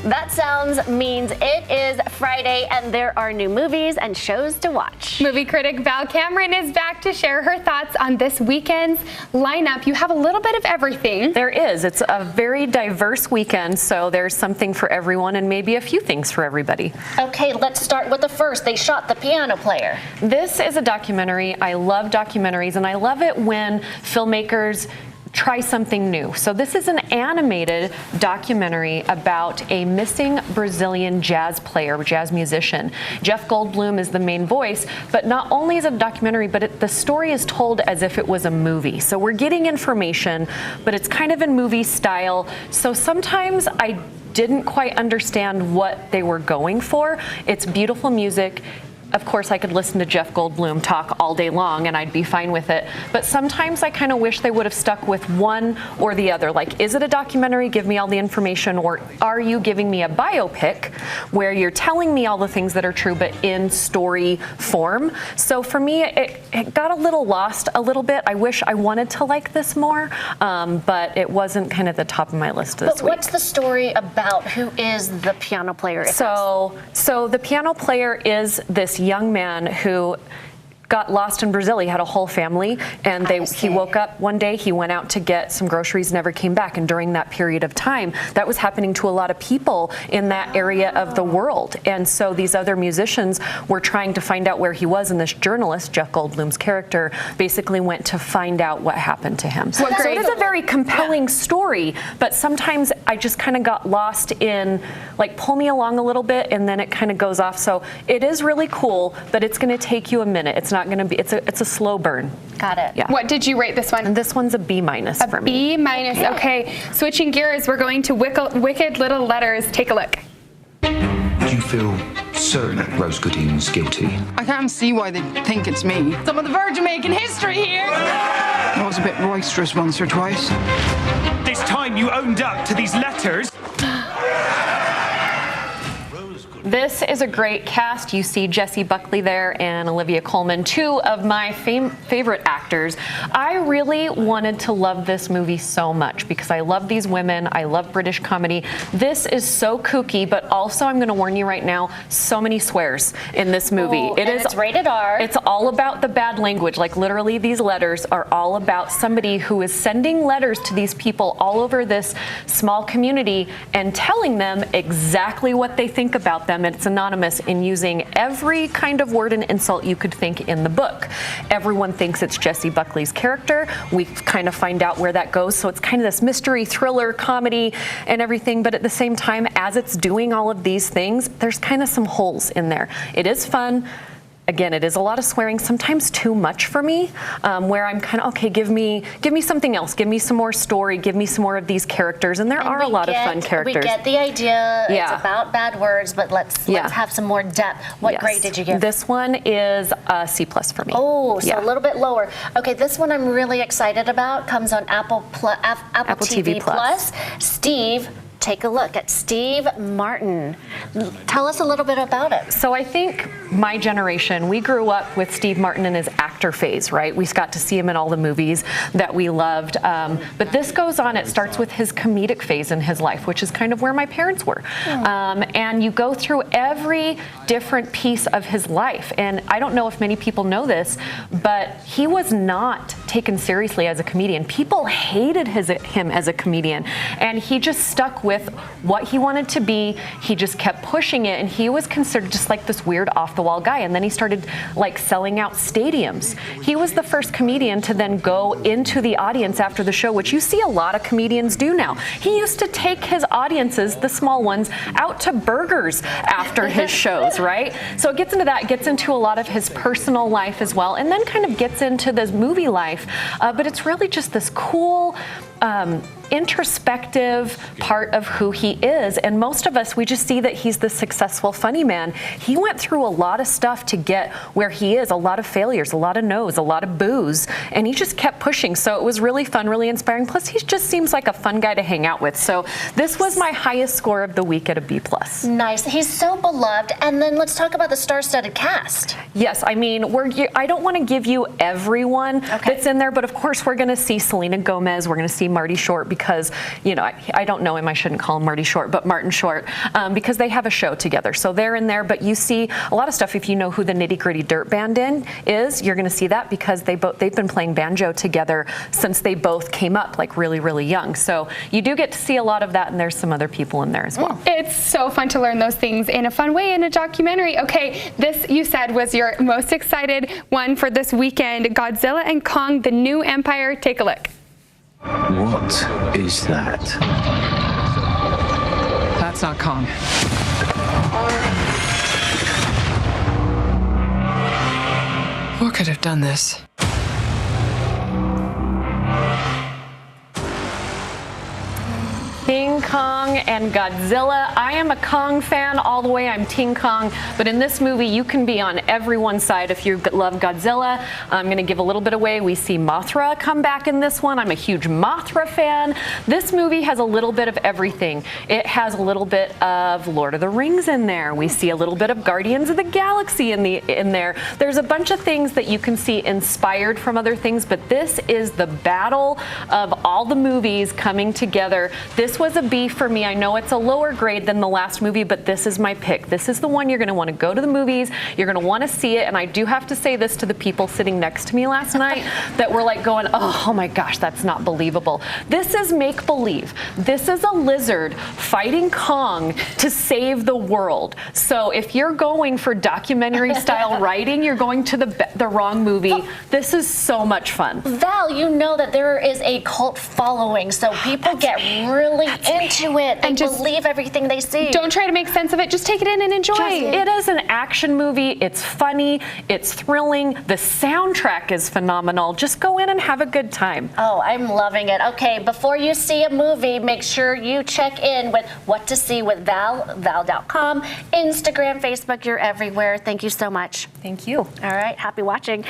That sounds means it is Friday and there are new movies and shows to watch. Movie critic Val Cameron is back to share her thoughts on this weekend's lineup. You have a little bit of everything. There is. It's a very diverse weekend, so there's something for everyone and maybe a few things for everybody. Okay, let's start with the first. They shot The Piano Player. This is a documentary. I love documentaries, and I love it when filmmakers try something new. So this is an animated documentary about a missing Brazilian jazz player, jazz musician. Jeff Goldblum is the main voice, but not only is it a documentary, but the story is told as if it was a movie. So we're getting information, but it's kind of in movie style. So sometimes I didn't quite understand what they were going for. It's beautiful music. Of course, I could listen to Jeff Goldblum talk all day long and I'd be fine with it. But sometimes I kind of wish they would have stuck with one or the other. Like, is it a documentary? Give me all the information. Or are you giving me a biopic where you're telling me all the things that are true, but in story form? So for me, it got a little lost a little bit. I wish I wanted to like this more, but it wasn't kind of the top of my list this week. But what's the story about? Who is the piano player? So the piano player is this young man who got lost in Brazil. He had a whole family, and he woke up one day, he went out to get some groceries, never came back. And during that period of time, that was happening to a lot of people in that area of the world. And so these other musicians were trying to find out where he was, and this journalist, Jeff Goldblum's character, basically went to find out what happened to him. So it is a very compelling story, but sometimes I just kind of got lost in, like, pull me along a little bit, and then it kind of goes off. So it is really cool, but it's going to take you a minute. It's not going to be, it's a slow burn. Got it. Yeah. What did you rate this one? And this one's a B- for me. B-. Okay. Switching gears, we're going to Wicked Little Letters. Take a look. Do you feel certain Rose Gooding's guilty? I can't see why they think it's me. Some of the Virgin making history here. I was a bit roisterous once or twice. This time you owned up to these letters. This is a great cast. You see Jessie Buckley there and Olivia Colman, two of my favorite actors. I really wanted to love this movie so much because I love these women. I love British comedy. This is so kooky, but also, I'm going to warn you right now, so many swears in this movie. Ooh, it's rated R. It's all about the bad language. Like, literally, these letters are all about somebody who is sending letters to these people all over this small community and telling them exactly what they think about them. It's anonymous in using every kind of word and insult you could think in the book. Everyone thinks it's Jessie Buckley's character. We kind of find out where that goes. So it's kind of this mystery, thriller, comedy, and everything. But at the same time, as it's doing all of these things, there's kind of some holes in there. It is fun. Again, it is a lot of swearing, sometimes too much for me, where I'm kind of, okay, give me something else. Give me some more story. Give me some more of these characters. And there are a lot of fun characters. We get the idea. Yeah. It's about bad words, but let's have some more depth. What grade did you give? This one is a C+ for me. Oh, so a little bit lower. Okay, this one I'm really excited about. Comes on Apple TV Plus. Steve. Take a look at Steve Martin. Tell us a little bit about it. So I think my generation, we grew up with Steve Martin in his actor phase, right? We got to see him in all the movies that we loved. But this goes on, it starts with his comedic phase in his life, which is kind of where my parents were. And you go through every different piece of his life. And I don't know if many people know this, but he was not taken seriously as a comedian. People hated him as a comedian. And he just stuck with what he wanted to be. He just kept pushing it, and he was considered just like this weird off-the-wall guy. And then he started like selling out stadiums. He was the first comedian to then go into the audience after the show, which you see a lot of comedians do now. He used to take his audiences, the small ones, out to burgers after his shows, right? So it gets into that, gets into a lot of his personal life as well, and then kind of gets into this movie life. But it's really just this cool, introspective part of who he is. And most of us, we just see that he's the successful, funny man. He went through a lot of stuff to get where he is, a lot of failures, a lot of no's, a lot of boos, and he just kept pushing. So it was really fun, really inspiring. Plus, he just seems like a fun guy to hang out with. So this was my highest score of the week at a B+. Nice. He's so beloved. And then let's talk about the star-studded cast. Yes, I mean, I don't want to give you everyone that's in there, but of course we're going to see Selena Gomez, we're going to see Marty Short, because because, you know, I don't know him, I shouldn't call him Marty Short, but Martin Short, because they have a show together. So they're in there, but you see a lot of stuff. If you know who the Nitty Gritty Dirt Band is, you're going to see that because they've been playing banjo together since they both came up like really, really young. So you do get to see a lot of that, and there's some other people in there as well. It's so fun to learn those things in a fun way in a documentary. Okay, this you said was your most excited one for this weekend, Godzilla and Kong, The New Empire. Take a look. What is that? That's not Kong. What could have done this? King Kong and Godzilla. I am a Kong fan all the way. I'm Team Kong. But in this movie, you can be on everyone's side if you love Godzilla. I'm going to give a little bit away. We see Mothra come back in this one. I'm a huge Mothra fan. This movie has a little bit of everything. It has a little bit of Lord of the Rings in there. We see a little bit of Guardians of the Galaxy in there. There's a bunch of things that you can see inspired from other things, but this is the battle of all the movies coming together. This was a B for me. I know it's a lower grade than the last movie, but this is my pick. This is the one you're going to want to go to the movies. You're going to want to see it. And I do have to say this to the people sitting next to me last night that were like going, oh my gosh, that's not believable. This is make believe. This is a lizard fighting Kong to save the world. So if you're going for documentary style writing, you're going to the wrong movie. This is so much fun. Val, you know that there is a cult following, so people get really into it. They And just believe everything they see. Don't try to make sense of it. Just take it in and enjoy. It is an action movie. It's funny. It's thrilling. The soundtrack is phenomenal. Just go in and have a good time. Oh, I'm loving it. Okay, before you see a movie, make sure you check in with What to See with Val, val.com, Instagram, Facebook, you're everywhere. Thank you so much. Thank you. All right, happy watching.